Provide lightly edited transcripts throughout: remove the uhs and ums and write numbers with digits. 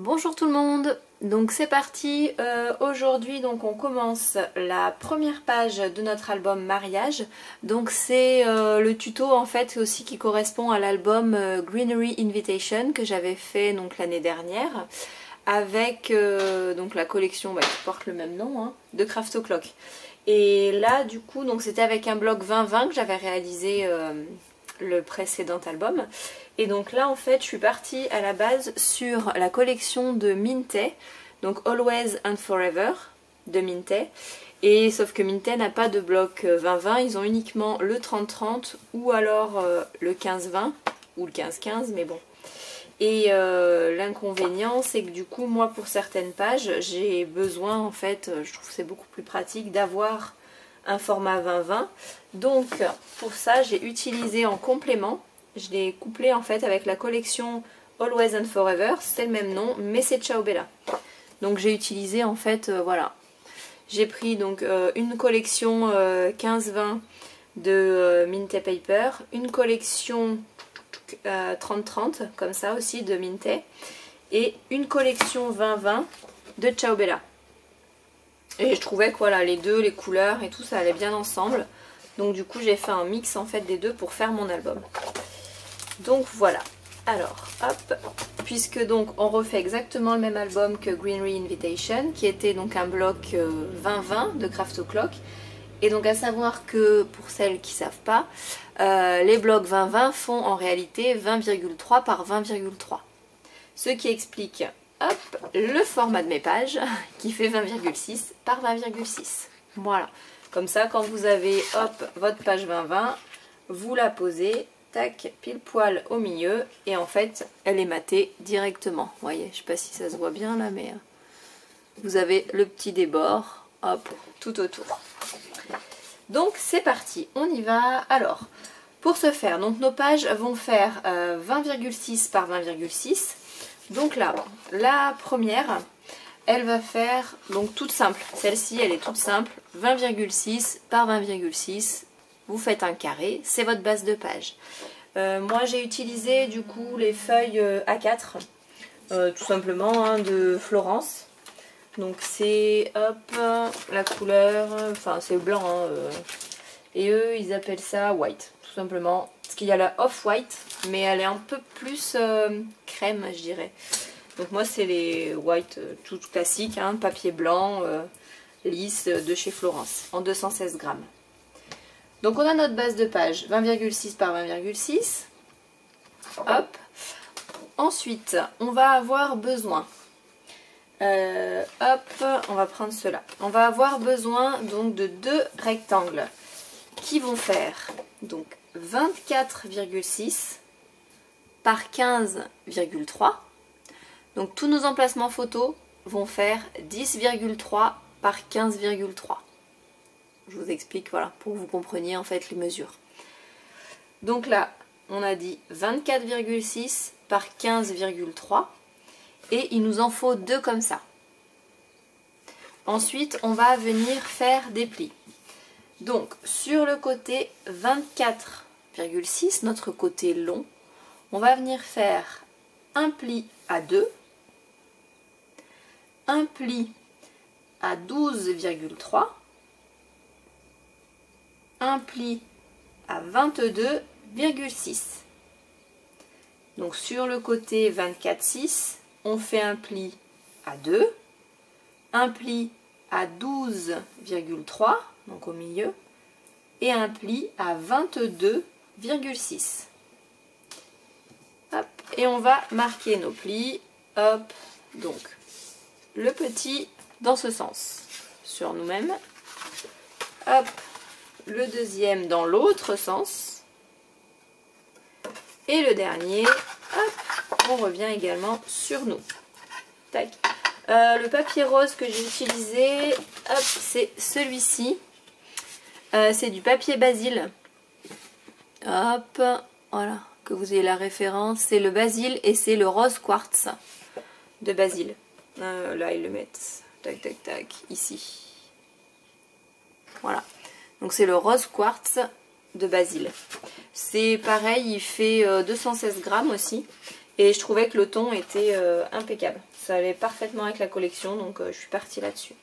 Bonjour tout le monde, donc c'est parti. Aujourd'hui donc on commence la première page de notre album mariage. Donc c'est le tuto en fait aussi qui correspond à l'album Greenery Invitation que j'avais fait donc l'année dernière avec donc la collection qui porte le même nom hein, de Craft O'Clock. Et là du coup donc c'était avec un bloc 2020 que j'avais réalisé le précédent album. Et donc là en fait je suis partie à la base sur la collection de Mintay, donc Always and Forever de Mintay. Et sauf que Mintay n'a pas de bloc 20-20, ils ont uniquement le 30-30 ou alors le 15-20 ou le 15-15, mais bon. Et l'inconvénient c'est que du coup moi pour certaines pages j'ai besoin en fait, je trouve que c'est beaucoup plus pratique d'avoir un format 20-20. Donc pour ça j'ai utilisé en complément, je l'ai couplé en fait avec la collection Always and Forever, c'est le même nom mais c'est Ciao Bella. Donc j'ai utilisé en fait, voilà, j'ai pris donc une collection 15-20 de Mintay Paper, une collection 30-30 comme ça aussi de Mintay et une collection 20-20 de Ciao Bella. Et je trouvais que voilà, les deux, les couleurs et tout ça allait bien ensemble. Donc du coup j'ai fait un mix en fait des deux pour faire mon album. Donc voilà. Alors hop, puisque donc on refait exactement le même album que Greenery Invitation, qui était donc un bloc 20-20 de Craft O'Clock. Et donc à savoir que pour celles qui ne savent pas, les blocs 20-20 font en réalité 20,3 par 20,3. Ce qui explique hop, le format de mes pages qui fait 20,6 par 20,6. Voilà. Comme ça, quand vous avez hop, votre page 20-20, vous la posez, tac, pile poil au milieu. Et en fait, elle est matée directement. Vous voyez, je ne sais pas si ça se voit bien là, mais vous avez le petit débord, hop, tout autour. Donc c'est parti, on y va. Alors, pour ce faire, donc nos pages vont faire 20,6 par 20,6. Donc là, la première, elle va faire, donc toute simple, celle-ci elle est toute simple, 20,6 par 20,6, vous faites un carré, c'est votre base de page. Moi j'ai utilisé du coup les feuilles A4, tout simplement hein, de Florence. Donc c'est, hop, la couleur, enfin c'est blanc, hein, et eux ils appellent ça white, tout simplement. Parce qu'il y a la off-white, mais elle est un peu plus crème, je dirais. Donc moi c'est les white tout classiques, hein, papier blanc, lisse, de chez Florence, en 216 grammes. Donc on a notre base de page, 20,6 par 20,6. Hop. Ensuite, on va avoir besoin... hop, on va prendre cela. On va avoir besoin donc de deux rectangles qui vont faire donc 24,6 par 15,3. Donc tous nos emplacements photos vont faire 10,3 par 15,3. Je vous explique, voilà, pour que vous compreniez en fait les mesures. Donc là, on a dit 24,6 par 15,3. Et il nous en faut deux comme ça. Ensuite, on va venir faire des plis. Donc, sur le côté 24,6, notre côté long, on va venir faire un pli à 2, un pli à 12,3, un pli à 22,6. Donc, sur le côté 24,6, on fait un pli à 2, un pli à 12,3, donc au milieu, et un pli à 22,6. Et on va marquer nos plis, hop, donc le petit dans ce sens, sur nous-mêmes, hop, le deuxième dans l'autre sens, et le dernier, hop, on revient également sur nous. Tac. Le papier rose que j'ai utilisé, hop, c'est celui-ci. C'est du papier basil. Hop, voilà, que vous ayez la référence. C'est le basil et c'est le rose quartz de basil. Là, ils le mettent, tac, tac, tac, ici. Voilà. Donc c'est le rose quartz de basil. C'est pareil, il fait 216 grammes aussi. Et je trouvais que le ton était impeccable. Ça allait parfaitement avec la collection, donc je suis partie là-dessus.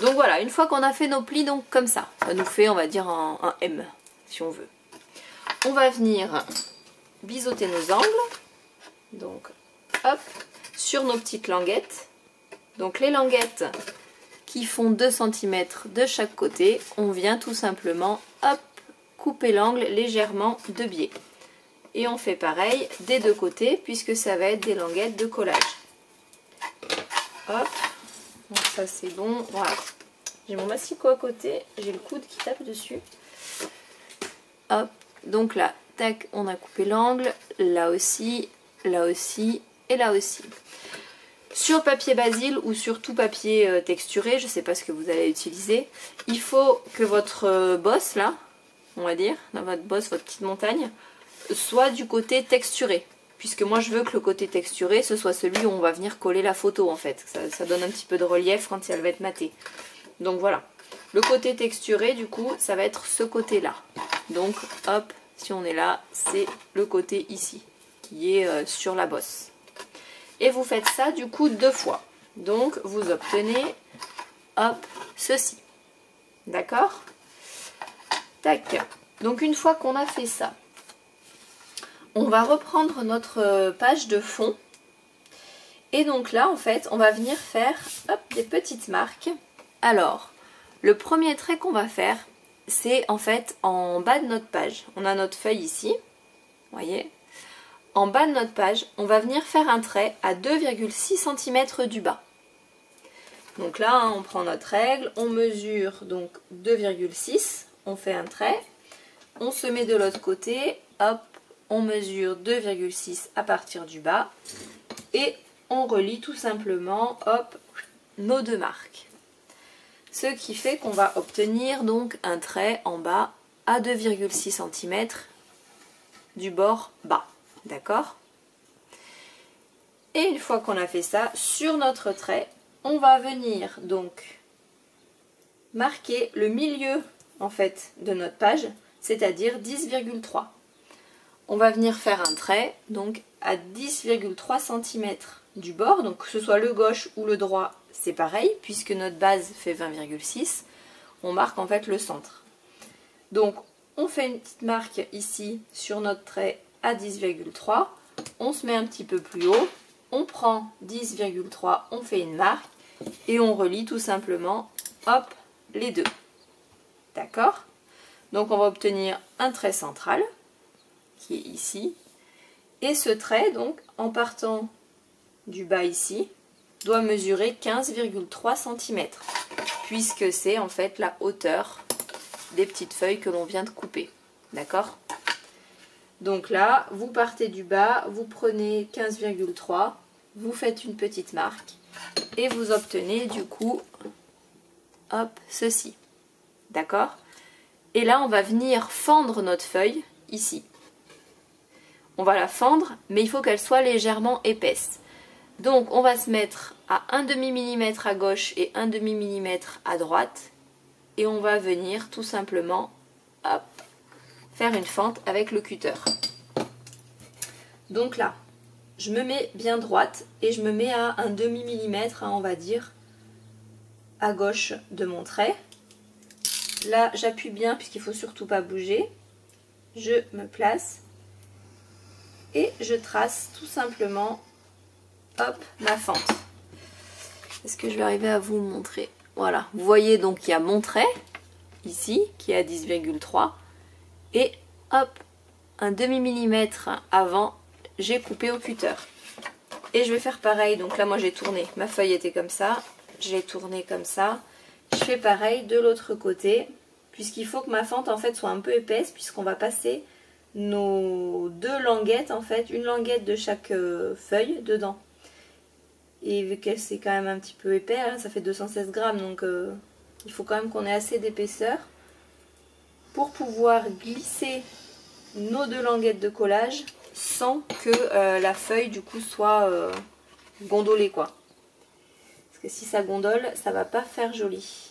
Donc voilà, une fois qu'on a fait nos plis, donc comme ça nous fait, on va dire, un M, si on veut. On va venir biseauter nos angles, donc hop, sur nos petites languettes. Donc les languettes qui font 2 cm de chaque côté, on vient tout simplement, hop, couper l'angle légèrement de biais. Et on fait pareil des deux côtés, puisque ça va être des languettes de collage. Hop, donc ça c'est bon, voilà. J'ai mon massicot à côté, j'ai le coude qui tape dessus. Hop, donc là, tac, on a coupé l'angle, là aussi et là aussi. Sur papier basil ou sur tout papier texturé, je ne sais pas ce que vous allez utiliser, il faut que votre bosse là, on va dire, dans votre bosse, votre petite montagne, soit du côté texturé. Puisque moi je veux que le côté texturé, ce soit celui où on va venir coller la photo en fait. Ça donne un petit peu de relief quand elle va être matée. Donc voilà. Le côté texturé, du coup, ça va être ce côté-là. Donc hop, si on est là, c'est le côté ici, qui est sur la bosse. Et vous faites ça du coup 2 fois. Donc vous obtenez, hop, ceci. D'accord? Tac. Donc une fois qu'on a fait ça, on va reprendre notre page de fond. Et donc là, en fait, on va venir faire, hop, des petites marques. Alors, le premier trait qu'on va faire, c'est en fait en bas de notre page. On a notre feuille ici, vous voyez. En bas de notre page, on va venir faire un trait à 2,6 cm du bas. Donc là, hein, on prend notre règle, on mesure donc 2,6, on fait un trait, on se met de l'autre côté, hop, on mesure 2,6 à partir du bas et on relie tout simplement, hop, nos 2 marques. Ce qui fait qu'on va obtenir donc un trait en bas à 2,6 cm du bord bas. D'accord? Et une fois qu'on a fait ça, sur notre trait, on va venir donc marquer le milieu en fait de notre page, c'est-à-dire 10,3. On va venir faire un trait donc à 10,3 cm du bord, donc que ce soit le gauche ou le droit, c'est pareil, puisque notre base fait 20,6, on marque en fait le centre. Donc on fait une petite marque ici sur notre trait à 10,3, on se met un petit peu plus haut, on prend 10,3, on fait une marque et on relie tout simplement, hop, les deux. D'accord? Donc on va obtenir un trait central qui est ici, et ce trait, donc en partant du bas ici, doit mesurer 15,3 cm, puisque c'est en fait la hauteur des petites feuilles que l'on vient de couper. D'accord? Donc là, vous partez du bas, vous prenez 15,3, vous faites une petite marque et vous obtenez du coup, hop, ceci. D'accord? Et là, on va venir fendre notre feuille ici. On va la fendre, mais il faut qu'elle soit légèrement épaisse. Donc on va se mettre à 1,5 mm à gauche et 1,5 mm à droite. Et on va venir tout simplement, hop, faire une fente avec le cutter. Donc là, je me mets bien droite et je me mets à 1,5 mm, hein, on va dire, à gauche de mon trait. Là, j'appuie bien puisqu'il ne faut surtout pas bouger. Je me place et je trace tout simplement, hop, ma fente. Est-ce que je vais arriver à vous montrer? Voilà, vous voyez donc il y a mon trait ici qui est à 10,3 et hop, 1,5 mm avant, j'ai coupé au cutter. Et je vais faire pareil, donc là moi j'ai tourné, ma feuille était comme ça, j'ai tourné comme ça. Je fais pareil de l'autre côté, puisqu'il faut que ma fente en fait soit un peu épaisse, puisqu'on va passer nos 2 languettes en fait, une languette de chaque feuille dedans. Et vu que c'est quand même un petit peu épais, hein, ça fait 216 grammes, donc il faut quand même qu'on ait assez d'épaisseur pour pouvoir glisser nos 2 languettes de collage sans que la feuille du coup soit gondolée quoi. Parce que si ça gondole, ça va pas faire joli.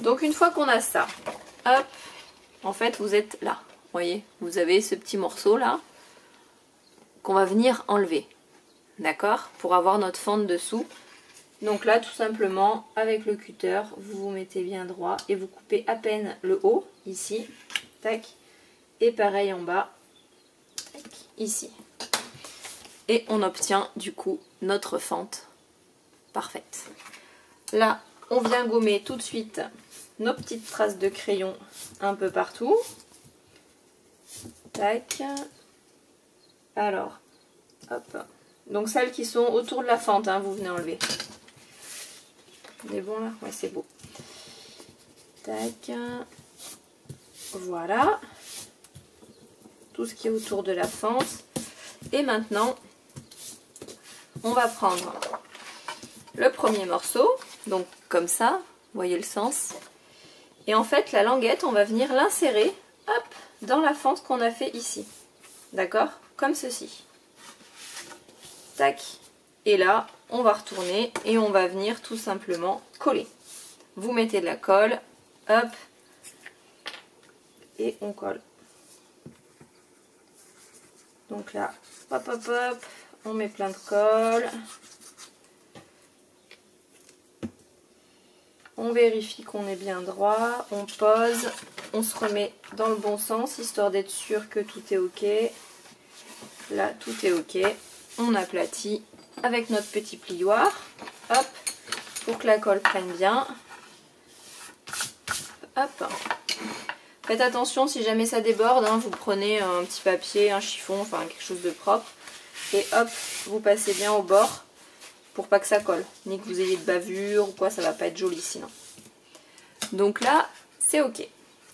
Donc une fois qu'on a ça, hop, en fait vous êtes là. Vous voyez, vous avez ce petit morceau là qu'on va venir enlever. d'accord, pour avoir notre fente dessous. Donc là, tout simplement, avec le cutter, vous vous mettez bien droit et vous coupez à peine le haut, ici, tac, et pareil en bas, tac, ici. Et on obtient du coup notre fente parfaite. Là, on vient gommer tout de suite nos petites traces de crayon un peu partout. Tac. Alors, hop. Donc celles qui sont autour de la fente, hein, vous venez enlever. On est bon là? Ouais, c'est beau. Tac. Voilà. Tout ce qui est autour de la fente. Et maintenant, on va prendre le premier morceau. Donc comme ça, vous voyez le sens. Et en fait, la languette, on va venir l'insérer, hop, dans la fente qu'on a fait ici. D'accord? Comme ceci. Tac. Et là, on va retourner et on va venir tout simplement coller. Vous mettez de la colle, hop, et on colle. Donc là, hop, hop, hop, on met plein de colle. On vérifie qu'on est bien droit, on pose, on se remet dans le bon sens, histoire d'être sûr que tout est ok. Là, tout est ok. On aplatit avec notre petit plioir, hop, pour que la colle prenne bien. Hop. Faites attention, si jamais ça déborde, hein, vous prenez un petit papier, un chiffon, enfin quelque chose de propre, et hop, vous passez bien au bord pour pas que ça colle, ni que vous ayez de bavure ou quoi, ça va pas être joli sinon. Donc là, c'est ok.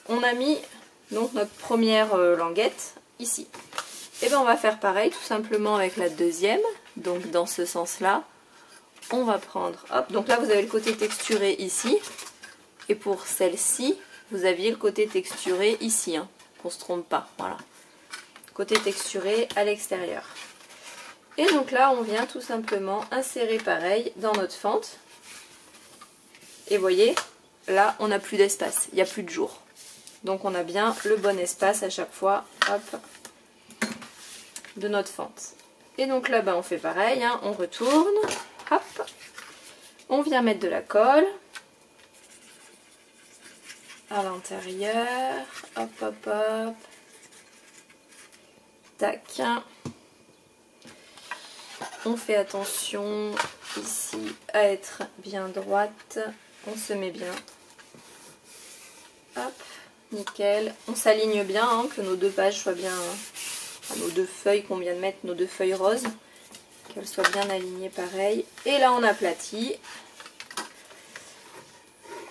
On a mis donc notre première languette ici. Et bien on va faire pareil tout simplement avec la deuxième. Donc dans ce sens-là, on va prendre, hop, donc là vous avez le côté texturé ici. Et pour celle-ci, vous aviez le côté texturé ici, hein, qu'on se trompe pas, voilà. Côté texturé à l'extérieur. Et donc là, on vient tout simplement insérer pareil dans notre fente. Et vous voyez, là, on n'a plus d'espace, il n'y a plus de jour. Donc on a bien le bon espace à chaque fois, hop, de notre fente. Et donc là, ben, on fait pareil, hein, on retourne, hop, on vient mettre de la colle à l'intérieur, hop, hop, hop, tac. On fait attention ici à être bien droite, on se met bien, hop, nickel. On s'aligne bien, hein, que nos deux pages soient bien, enfin, nos deux feuilles qu'on vient de mettre, nos deux feuilles roses, qu'elles soient bien alignées pareil. Et là on aplatit,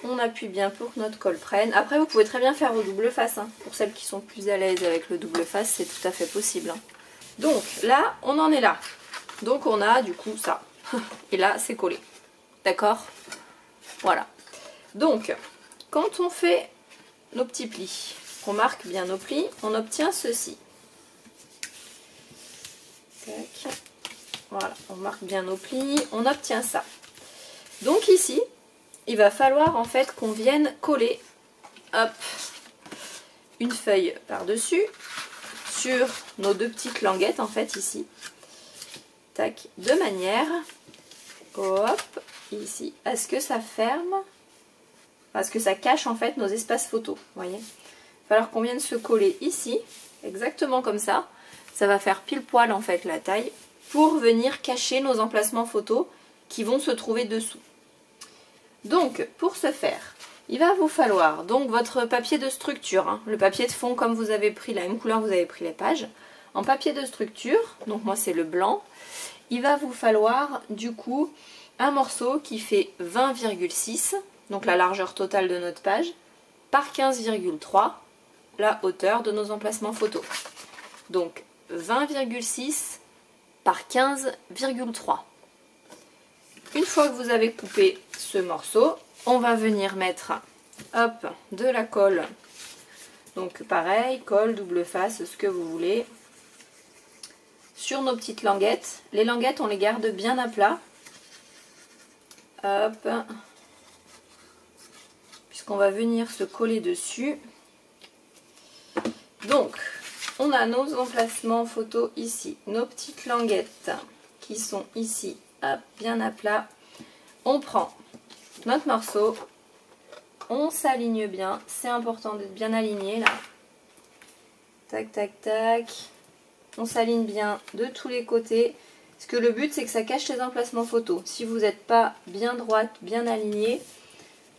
on appuie bien pour que notre colle prenne. Après vous pouvez très bien faire au double face, hein. Pour celles qui sont plus à l'aise avec le double face, c'est tout à fait possible, hein. Donc là, on en est là. Donc on a du coup ça. Et là, c'est collé. D'accord? Voilà. Donc, quand on fait nos petits plis, qu'on marque bien nos plis, on obtient ceci. Tac. Voilà, on marque bien nos plis, on obtient ça. Donc ici, il va falloir en fait qu'on vienne coller, hop, une feuille par-dessus sur nos deux petites languettes en fait ici. Tac, de manière, hop, ici, à ce que ça ferme, à ce que ça cache en fait nos espaces photos, voyez. Il va falloir qu'on vienne se coller ici, exactement comme ça. Ça va faire pile poil en fait la taille pour venir cacher nos emplacements photos qui vont se trouver dessous. Donc, pour ce faire, il va vous falloir donc votre papier de structure, hein, le papier de fond comme vous avez pris, la même couleur que vous avez pris les pages. En papier de structure, donc moi c'est le blanc, il va vous falloir du coup un morceau qui fait 20,6, donc la largeur totale de notre page, par 15,3, la hauteur de nos emplacements photos. Donc 20,6 par 15,3. Une fois que vous avez coupé ce morceau, on va venir mettre, hop, de la colle. Donc pareil, colle, double face, ce que vous voulez. Sur nos petites languettes. Les languettes, on les garde bien à plat. Hop. Puisqu'on va venir se coller dessus. Donc, on a nos emplacements photos ici. Nos petites languettes qui sont ici, hop, bien à plat. On prend notre morceau, on s'aligne bien, c'est important d'être bien aligné là. Tac, tac, tac. On s'aligne bien de tous les côtés. Parce que le but, c'est que ça cache les emplacements photos. Si vous n'êtes pas bien droite, bien alignée,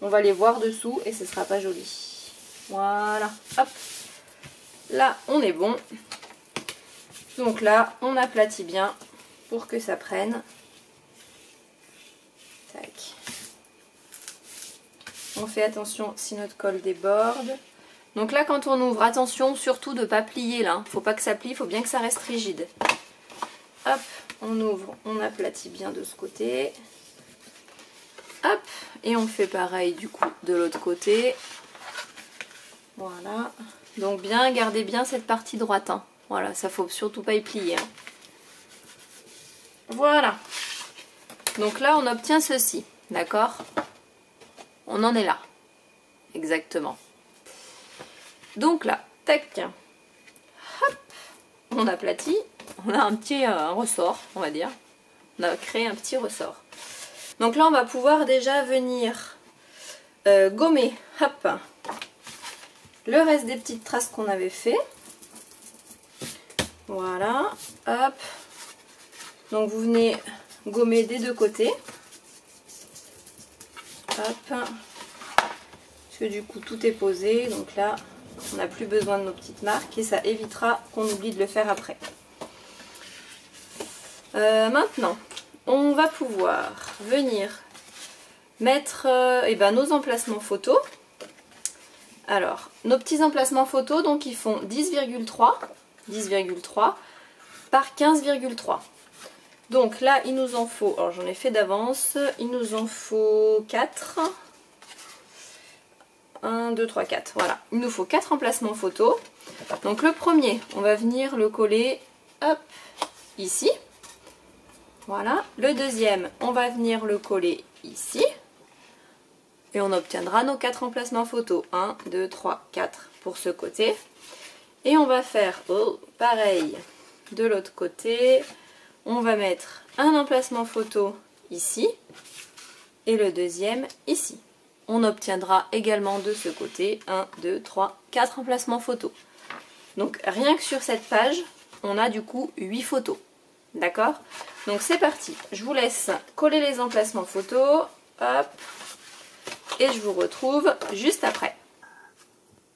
on va les voir dessous et ce ne sera pas joli. Voilà. Hop. Là, on est bon. Donc là, on aplatit bien pour que ça prenne. Tac. On fait attention si notre colle déborde. Donc là, quand on ouvre, attention surtout de ne pas plier là. Faut pas que ça plie, il faut bien que ça reste rigide. Hop, on ouvre, on aplatit bien de ce côté. Hop, et on fait pareil du coup de l'autre côté. Voilà. Donc bien, gardez bien cette partie droite. Hein. Voilà, ça faut surtout pas y plier. Hein. Voilà. Donc là, on obtient ceci. D'accord? On en est là. Exactement. Donc là, tac, hop, on aplatit, on a un petit ressort, on va dire. On a créé un petit ressort. Donc là, on va pouvoir déjà venir gommer, hop, le reste des petites traces qu'on avait fait. Voilà, hop. Donc vous venez gommer des deux côtés. Hop. Parce que du coup, tout est posé, donc là... On n'a plus besoin de nos petites marques et ça évitera qu'on oublie de le faire après. Maintenant, on va pouvoir venir mettre nos emplacements photos. Alors, nos petits emplacements photos, donc ils font 10,3 par 15,3. Donc là, il nous en faut, alors j'en ai fait d'avance, il nous en faut 4. 1, 2, 3, 4. Voilà. Il nous faut 4 emplacements photos. Donc le premier, on va venir le coller hop, ici. Voilà. Le deuxième, on va venir le coller ici. Et on obtiendra nos 4 emplacements photos. 1, 2, 3, 4 pour ce côté. Et on va faire pareil de l'autre côté. On va mettre un emplacement photo ici. Et le deuxième ici. On obtiendra également de ce côté 1, 2, 3, 4 emplacements photos. Donc rien que sur cette page, on a du coup 8 photos. D'accord? Donc c'est parti. Je vous laisse coller les emplacements photos. Hop. Et je vous retrouve juste après.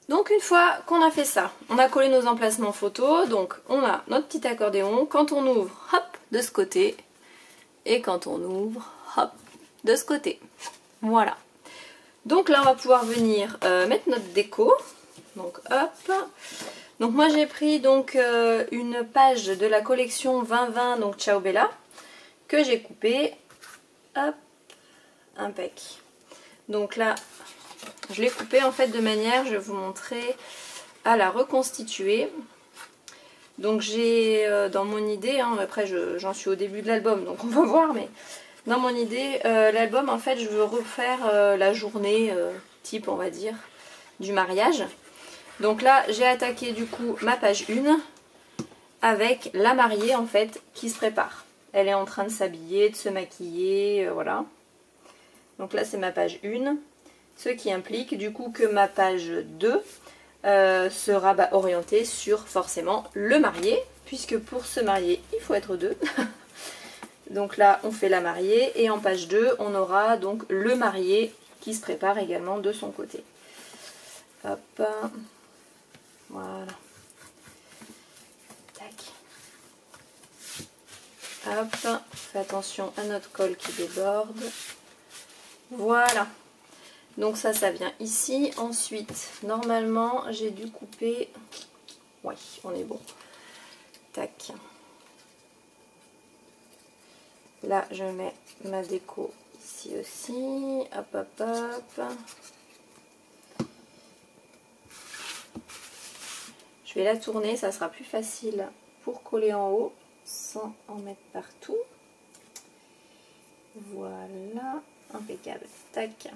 Donc une fois qu'on a fait ça, on a collé nos emplacements photos. Donc on a notre petit accordéon. Quand on ouvre, hop, de ce côté. Et quand on ouvre, hop, de ce côté. Voilà. Donc là on va pouvoir venir mettre notre déco. Donc hop. Donc moi j'ai pris donc une page de la collection 2020, donc Ciao Bella, que j'ai coupée. Hop. Impec. Donc là je l'ai coupée en fait de manière, je vais vous montrer, à la reconstituer. Donc j'ai dans mon idée, hein, après j'en suis au début de l'album donc on va voir, mais dans mon idée, l'album, en fait, je veux refaire la journée type, on va dire, du mariage. Donc là, j'ai attaqué du coup ma page 1 avec la mariée, en fait, qui se prépare. Elle est en train de s'habiller, de se maquiller, voilà. Donc là, c'est ma page 1. Ce qui implique du coup que ma page 2 sera orientée sur forcément le marié, puisque pour se marier, il faut être 2. Donc là, on fait la mariée et en page 2, on aura donc le marié qui se prépare également de son côté. Hop. Voilà. Tac. Hop. Fais attention à notre colle qui déborde. Voilà. Donc ça vient ici. Ensuite, normalement, j'ai dû couper... Oui, on est bon. Tac. Là, je mets ma déco ici aussi. Hop, hop, hop. Je vais la tourner, ça sera plus facile pour coller en haut sans en mettre partout. Voilà, impeccable. Tac.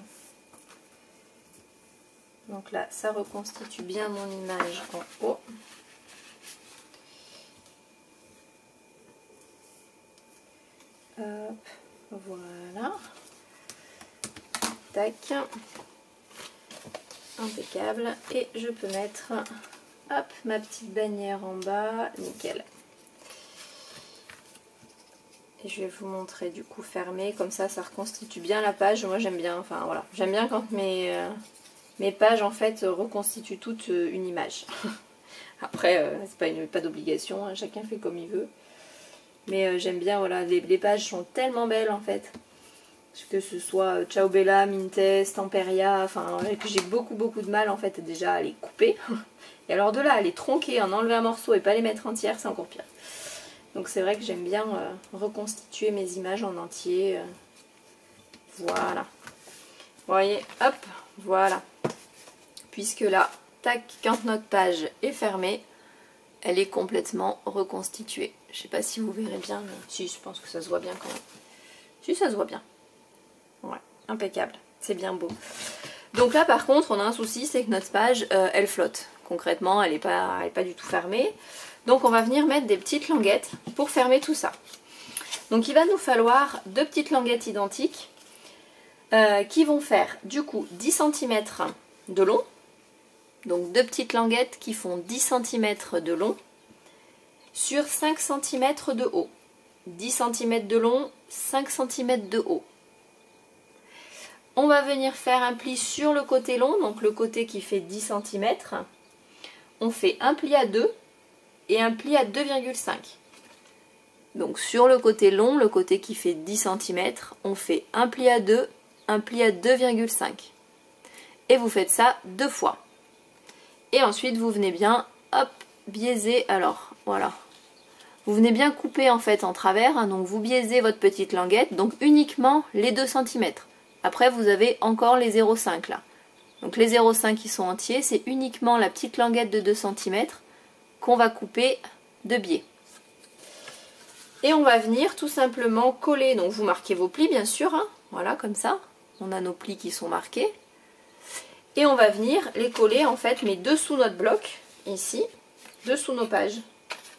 Donc là, ça reconstitue bien mon image en haut. Voilà. Tac. Impeccable. Et je peux mettre, hop, ma petite bannière en bas. Nickel. Et je vais vous montrer du coup fermé. Comme ça reconstitue bien la page. Moi j'aime bien, enfin voilà. J'aime bien quand mes pages en fait reconstituent toute une image. Après, c'est pas d'obligation, hein, chacun fait comme il veut. Mais j'aime bien, voilà, les pages sont tellement belles en fait. Que ce soit Ciao Bella, Mintes, Temperia, enfin, que j'ai beaucoup de mal en fait déjà à les couper. Et alors de là, à les tronquer, en enlever un morceau et pas les mettre entières, c'est encore pire. Donc c'est vrai que j'aime bien reconstituer mes images en entier. Voilà. Vous voyez, hop, voilà. Puisque là, tac, quand notre page est fermée, elle est complètement reconstituée. Je sais pas si vous verrez bien, mais si, je pense que ça se voit bien quand même. Si, ça se voit bien. Ouais, impeccable. C'est bien beau. Donc là, par contre, on a un souci, c'est que notre page, elle flotte. Concrètement, elle est pas du tout fermée. Donc on va venir mettre des petites languettes pour fermer tout ça. Donc il va nous falloir deux petites languettes identiques qui vont faire du coup 10 cm de long. Donc deux petites languettes qui font 10 cm de long sur 5 cm de haut. 10 cm de long, 5 cm de haut. On va venir faire un pli sur le côté long, donc le côté qui fait 10 cm. On fait un pli à 2 et un pli à 2,5. Donc sur le côté long, le côté qui fait 10 cm, on fait un pli à 2, un pli à 2,5. Et vous faites ça 2 fois. Et ensuite vous venez bien, hop, biaiser, alors voilà. Vous venez bien couper en fait en travers, hein, donc vous biaisez votre petite languette, donc uniquement les 2 cm. Après vous avez encore les 0,5 là. Donc les 0,5 qui sont entiers, c'est uniquement la petite languette de 2 cm qu'on va couper de biais. Et on va venir tout simplement coller, donc vous marquez vos plis bien sûr, hein, voilà comme ça. On a nos plis qui sont marqués. Et on va venir les coller en fait, mais dessous notre bloc, ici, dessous nos pages.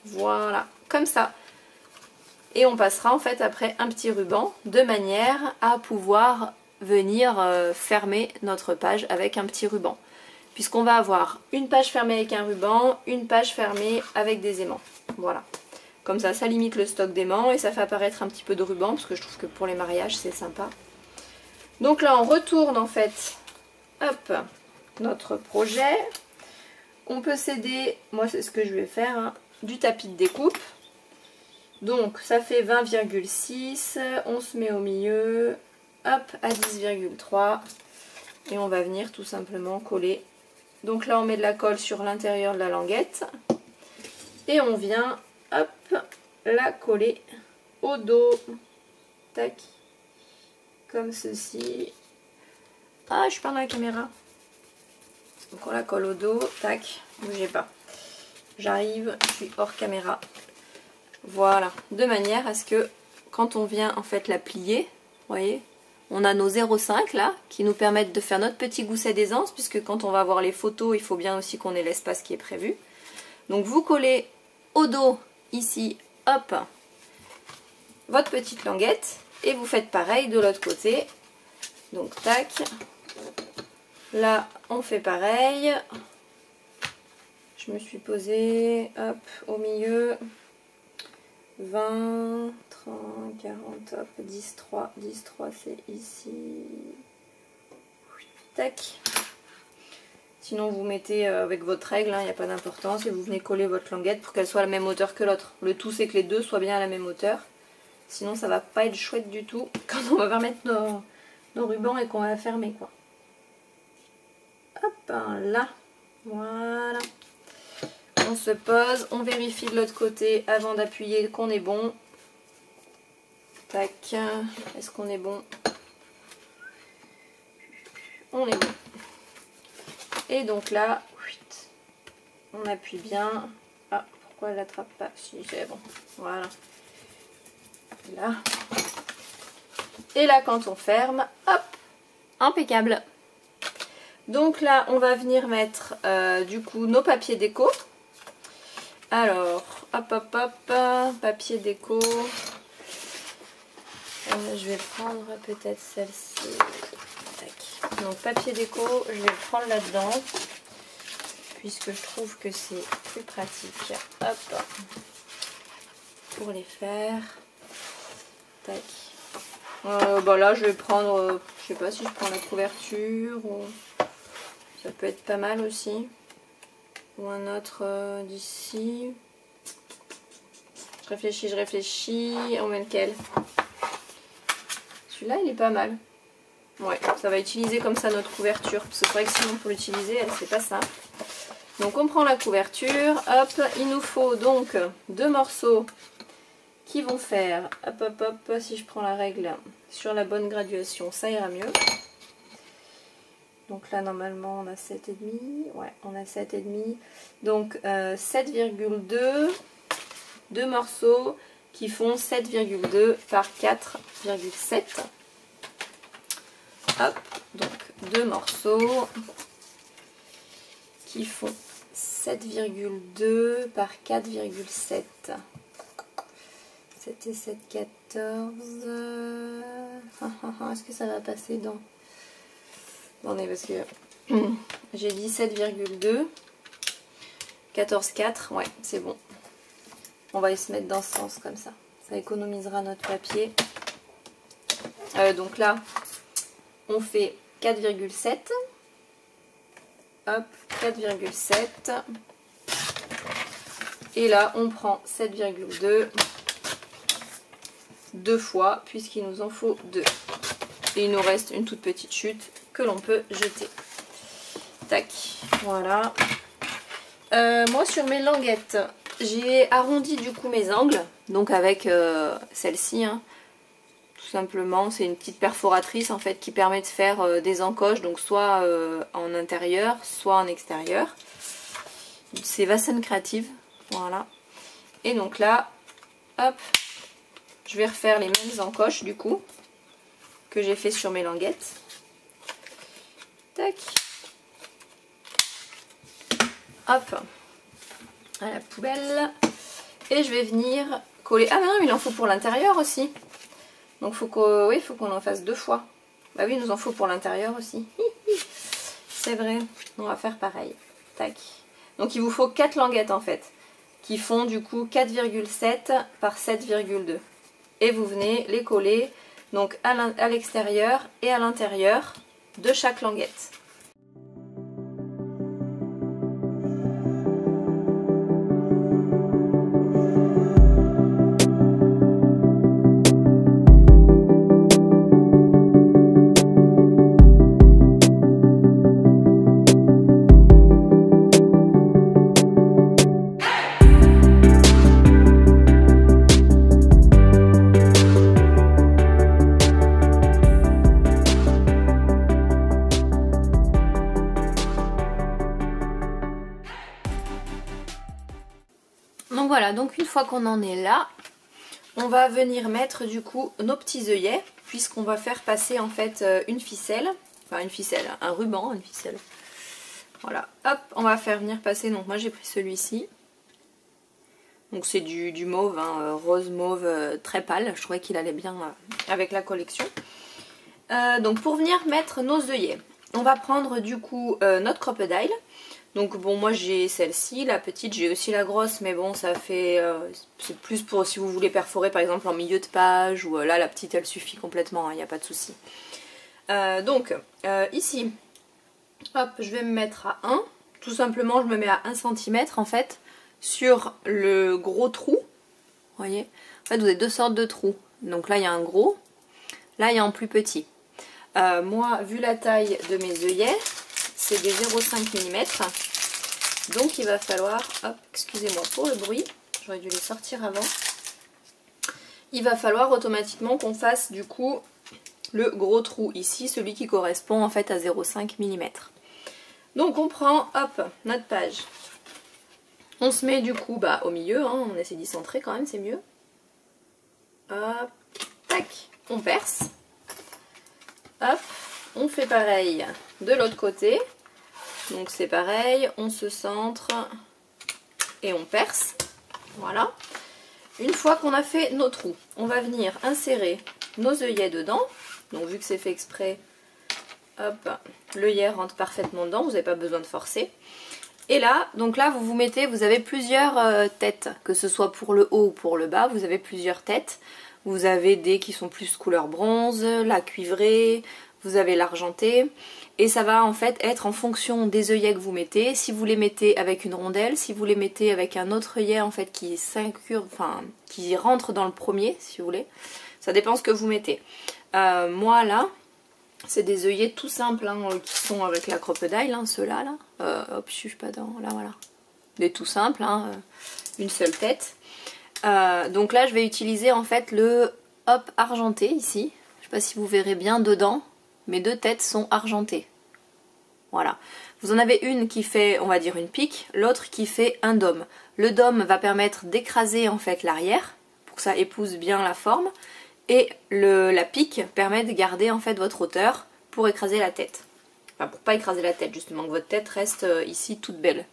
Voilà, comme ça. Et on passera en fait après un petit ruban, de manière à pouvoir venir fermer notre page avec un petit ruban. Puisqu'on va avoir une page fermée avec un ruban, une page fermée avec des aimants. Voilà. Comme ça, ça limite le stock d'aimants et ça fait apparaître un petit peu de ruban, parce que je trouve que pour les mariages, c'est sympa. Donc là, on retourne en fait, hop, notre projet. On peut céder, moi c'est ce que je vais faire, hein, du tapis de découpe. Donc ça fait 20,6, on se met au milieu, hop, à 10,3 et on va venir tout simplement coller. Donc là on met de la colle sur l'intérieur de la languette et on vient, hop, la coller au dos, tac, comme ceci. Ah, je suis pas dans la caméra. Donc on la colle au dos, tac, bougez pas. J'arrive, je suis hors caméra. Voilà, de manière à ce que quand on vient en fait la plier, vous voyez, on a nos 0,5 là qui nous permettent de faire notre petit gousset d'aisance, puisque quand on va voir les photos, il faut bien aussi qu'on ait l'espace qui est prévu. Donc vous collez au dos ici, hop, votre petite languette et vous faites pareil de l'autre côté. Donc tac, là on fait pareil. Je me suis posée, hop, au milieu. 20, 30, 40, hop, 10, 3, 10, 3 c'est ici. Tac. Sinon vous mettez avec votre règle, il n'y a pas d'importance, et vous venez coller votre languette pour qu'elle soit à la même hauteur que l'autre. Le tout c'est que les deux soient bien à la même hauteur. Sinon ça va pas être chouette du tout quand on va remettre nos rubans et qu'on va fermer quoi. Hop, là. Voilà. On se pose, on vérifie de l'autre côté avant d'appuyer qu'on est bon. Tac, est-ce qu'on est bon? On est bon. Et donc là, on appuie bien. Ah, pourquoi elle n'attrape pas? Si, c'est bon. Voilà. Là. Et là, quand on ferme, hop, impeccable. Donc là, on va venir mettre du coup nos papiers déco. Alors, hop, hop, hop, papier déco. Je vais prendre peut-être celle-ci. Donc papier déco, je vais le prendre là-dedans. Puisque je trouve que c'est plus pratique. Hop. Pour les faire. Tac. Bah là je vais prendre, je sais pas si je prends la couverture ou ça peut être pas mal aussi. Ou un autre d'ici. Je réfléchis. On met lequel? Celui-là il est pas mal. Ouais, ça va utiliser comme ça notre couverture. Parce que c'est vrai que sinon pour l'utiliser, c'est pas simple. Donc on prend la couverture. Hop, il nous faut donc 2 morceaux qui vont faire, hop hop hop, si je prends la règle sur la bonne graduation, ça ira mieux. Donc là normalement on a 7,5, ouais on a 7,5, donc 7,2, 2 morceaux qui font 7,2 par 4,7. Hop, donc 2 morceaux qui font 7,2 par 4,7. C'était 7,14. Est-ce que ça va passer dans... Attendez, parce que j'ai dit 7,2. 14,4. Ouais, c'est bon. On va y se mettre dans ce sens comme ça. Ça économisera notre papier. Donc là, on fait 4,7. Hop, 4,7. Et là, on prend 7,2. 2 fois, puisqu'il nous en faut 2. Et il nous reste une toute petite chute que l'on peut jeter. Tac, voilà. Moi, sur mes languettes, j'ai arrondi du coup mes angles. Donc avec celle-ci, hein. Tout simplement, c'est une petite perforatrice en fait qui permet de faire des encoches, donc soit en intérieur, soit en extérieur. C'est Vasen Creative, voilà. Et donc là, hop, je vais refaire les mêmes encoches du coup que j'ai fait sur mes languettes. Tac. Hop, à la poubelle. Et je vais venir coller. Ah non, il en faut pour l'intérieur aussi. Donc faut qu'on oui, faut qu'on en fasse 2 fois. Bah oui, il nous en faut pour l'intérieur aussi. C'est vrai. On va faire pareil. Tac. Donc il vous faut 4 languettes en fait, qui font du coup 4,7 par 7,2. Et vous venez les coller donc à l'extérieur et à l'intérieur de chaque languette. Donc voilà, donc une fois qu'on en est là, on va venir mettre du coup nos petits œillets, puisqu'on va faire passer en fait une ficelle, enfin une ficelle, un ruban, une ficelle. Voilà, hop, on va faire venir passer, donc moi j'ai pris celui-ci. Donc c'est du mauve, hein, rose mauve très pâle, je trouvais qu'il allait bien avec la collection. Donc pour venir mettre nos œillets, on va prendre du coup notre crocodile. Donc bon, moi j'ai celle-ci, la petite, j'ai aussi la grosse, mais bon ça fait, c'est plus pour si vous voulez perforer par exemple en milieu de page, ou là la petite elle suffit complètement, il n'y a pas de souci. Donc ici, hop, je vais me mettre à 1, tout simplement je me mets à 1 cm en fait, sur le gros trou, vous voyez. En fait vous avez 2 sortes de trous, donc là il y a un gros, là il y a un plus petit. Moi vu la taille de mes œillets, c'est des 0,5 mm, donc il va falloir, hop, excusez-moi pour le bruit, j'aurais dû les sortir avant, il va falloir automatiquement qu'on fasse du coup le gros trou ici, celui qui correspond en fait à 0,5 mm. Donc on prend, hop, notre page, on se met du coup au milieu, hein, on essaie d'y centrer quand même, c'est mieux, hop, tac, on perce, hop, on fait pareil de l'autre côté, donc c'est pareil, on se centre et on perce, voilà. Une fois qu'on a fait nos trous, on va venir insérer nos œillets dedans. Donc vu que c'est fait exprès, hop, l'œillet rentre parfaitement dedans, vous n'avez pas besoin de forcer. Et là, donc là vous mettez, vous avez plusieurs têtes, que ce soit pour le haut ou pour le bas, vous avez plusieurs têtes. Vous avez des qui sont plus couleur bronze, la cuivrée, vous avez l'argenté. Et ça va en fait être en fonction des œillets que vous mettez. Si vous les mettez avec une rondelle, si vous les mettez avec un autre œillet en fait qui s'incurve, enfin qui rentre dans le premier si vous voulez. Ça dépend ce que vous mettez. Moi là, c'est des œillets tout simples hein, qui sont avec la crocodile, hein, ceux-là. Là. Hop, je suis pas dans. Là voilà. Des tout simples, hein, une seule tête. Donc là je vais utiliser en fait le hop argenté ici. Je sais pas si vous verrez bien dedans. Mes deux têtes sont argentées. Voilà. Vous en avez une qui fait, on va dire, une pique, l'autre qui fait un dôme. Le dôme va permettre d'écraser en fait l'arrière pour que ça épouse bien la forme. Et la pique permet de garder en fait votre hauteur pour écraser la tête. Enfin pour pas écraser la tête justement, que votre tête reste ici toute belle.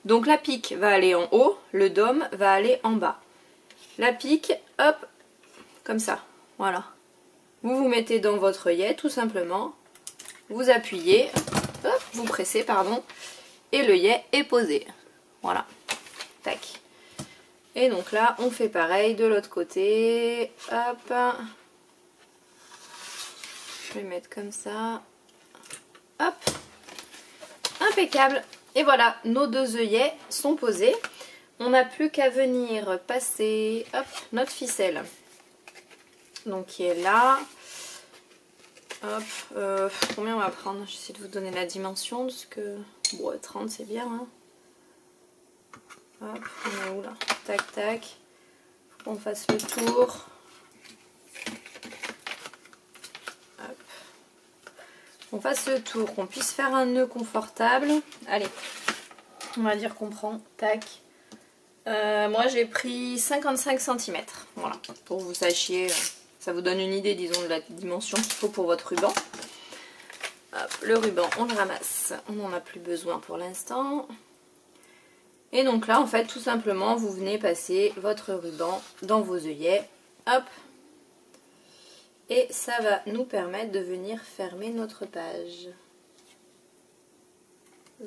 Donc la pique va aller en haut, le dôme va aller en bas. La pique, hop, comme ça, voilà. Vous vous mettez dans votre œillet tout simplement, vous appuyez, hop, vous pressez pardon, et l'œillet est posé. Voilà, tac. Et donc là on fait pareil de l'autre côté, hop. Je vais mettre comme ça, hop, impeccable. Et voilà, nos deux œillets sont posés. On n'a plus qu'à venir passer, hop, notre ficelle. Donc qui est là. Hop, combien on va prendre? J'essaie de vous donner la dimension parce que bon, 30 c'est bien. Hein. Hop, on est où là? Tac tac. Faut qu'on fasse le tour. Hop. On fasse le tour, qu'on puisse faire un nœud confortable. Allez, on va dire qu'on prend tac. Moi j'ai pris 55 cm. Voilà, pour que vous sachiez. Ça vous donne une idée, disons, de la dimension qu'il faut pour votre ruban. Hop, le ruban, on le ramasse. On n'en a plus besoin pour l'instant. Et donc là, en fait, tout simplement, vous venez passer votre ruban dans vos œillets. Hop. Et ça va nous permettre de venir fermer notre page.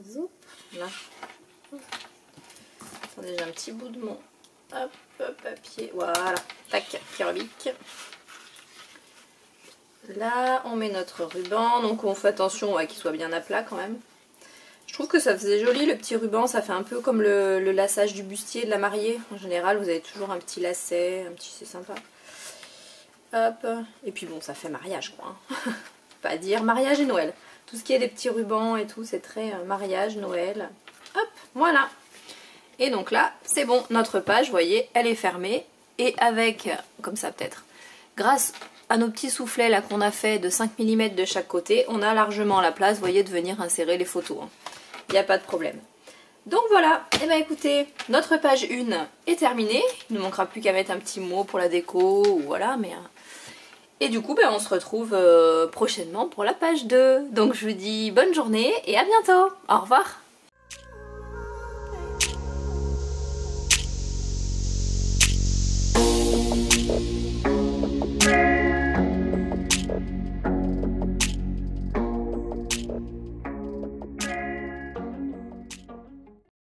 Zoup, là. Attendez, j'ai un petit bout de mon hop, papier. Voilà, tac, qui rebique. Là, on met notre ruban, donc on fait attention qu'il soit bien à plat quand même. Je trouve que ça faisait joli le petit ruban, ça fait un peu comme le laçage du bustier de la mariée. En général, vous avez toujours un petit lacet, c'est sympa. Hop, et puis bon, ça fait mariage quoi. Hein. Pas dire mariage et Noël. Tout ce qui est des petits rubans et tout, c'est très mariage, Noël. Hop, voilà. Et donc là, c'est bon, notre page, vous voyez, elle est fermée. Et avec, comme ça peut-être, grâce à nos petits soufflets là qu'on a fait de 5 mm de chaque côté, on a largement la place, vous voyez, de venir insérer les photos. Il n'y a pas de problème. Donc voilà, et bien écoutez, notre page 1 est terminée. Il ne manquera plus qu'à mettre un petit mot pour la déco, ou voilà, mais... Et du coup, ben, on se retrouve prochainement pour la page 2. Donc je vous dis bonne journée et à bientôt. Au revoir.